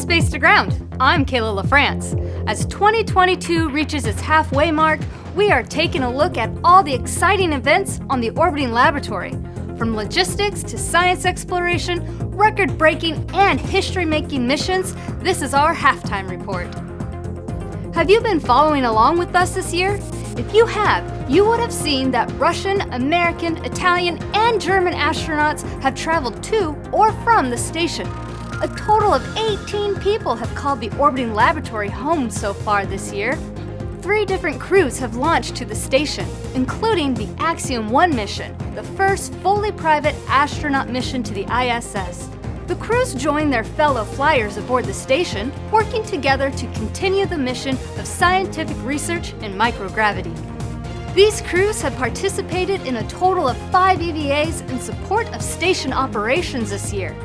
Space to Ground. I'm Kayla LaFrance. As 2022 reaches its halfway mark, we are taking a look at all the exciting events on the orbiting laboratory. From logistics to science exploration, record-breaking and history-making missions, this is our halftime report. Have you been following along with us this year? If you have, you would have seen that Russian, American, Italian, and German astronauts have traveled to or from the station. A total of 18 people have called the orbiting laboratory home so far this year. 3 different crews have launched to the station, including the Axiom 1 mission, the first fully private astronaut mission to the ISS. The crews join their fellow flyers aboard the station, working together to continue the mission of scientific research in microgravity. These crews have participated in a total of 5 EVAs in support of station operations this year.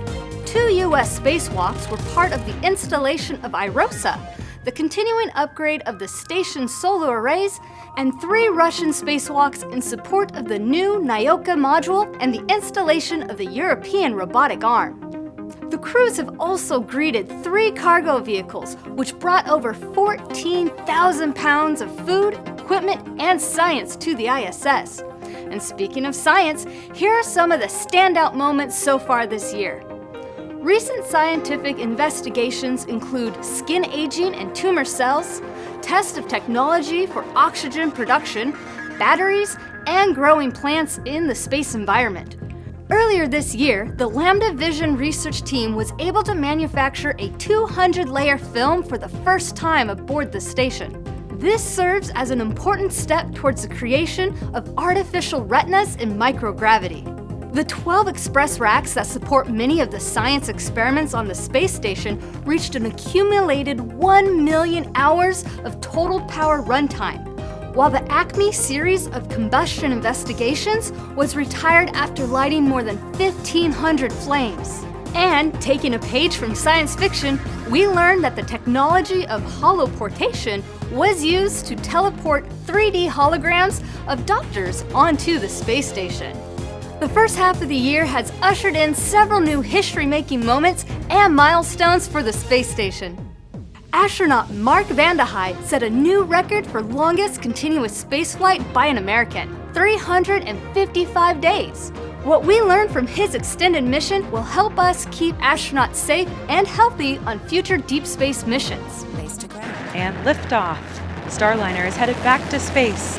2 U.S. spacewalks were part of the installation of IROSA, the continuing upgrade of the station's solar arrays, and 3 Russian spacewalks in support of the new Nauka module and the installation of the European robotic arm. The crews have also greeted 3 cargo vehicles, which brought over 14,000 pounds of food, equipment, and science to the ISS. And speaking of science, here are some of the standout moments so far this year. Recent scientific investigations include skin aging and tumor cells, tests of technology for oxygen production, batteries, and growing plants in the space environment. Earlier this year, the Lambda Vision research team was able to manufacture a 200-layer film for the first time aboard the station. This serves as an important step towards the creation of artificial retinas in microgravity. The 12 express racks that support many of the science experiments on the space station reached an accumulated 1 million hours of total power runtime, while the ACME series of combustion investigations was retired after lighting more than 1,500 flames. And taking a page from science fiction, we learned that the technology of holoportation was used to teleport 3D holograms of doctors onto the space station. The first half of the year has ushered in several new history-making moments and milestones for the space station. Astronaut Mark Vande Hei set a new record for longest continuous spaceflight by an American, 355 days. What we learned from his extended mission will help us keep astronauts safe and healthy on future deep space missions. And liftoff. Starliner is headed back to space.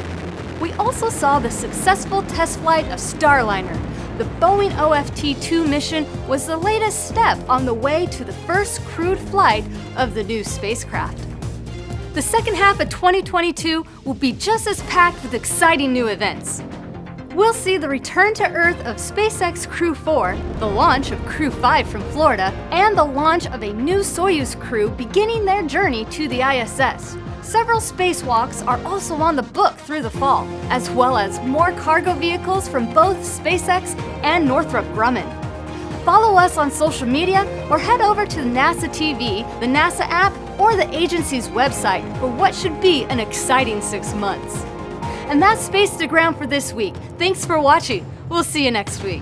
We also saw the successful test flight of Starliner. The Boeing OFT-2 mission was the latest step on the way to the first crewed flight of the new spacecraft. The second half of 2022 will be just as packed with exciting new events. We'll see the return to Earth of SpaceX Crew 4, the launch of Crew 5 from Florida, and the launch of a new Soyuz crew beginning their journey to the ISS. Several spacewalks are also on the book through the fall, as well as more cargo vehicles from both SpaceX and Northrop Grumman. Follow us on social media or head over to the NASA TV, the NASA app, or the agency's website for what should be an exciting 6 months. And that's Space to Ground for this week. Thanks for watching. We'll see you next week.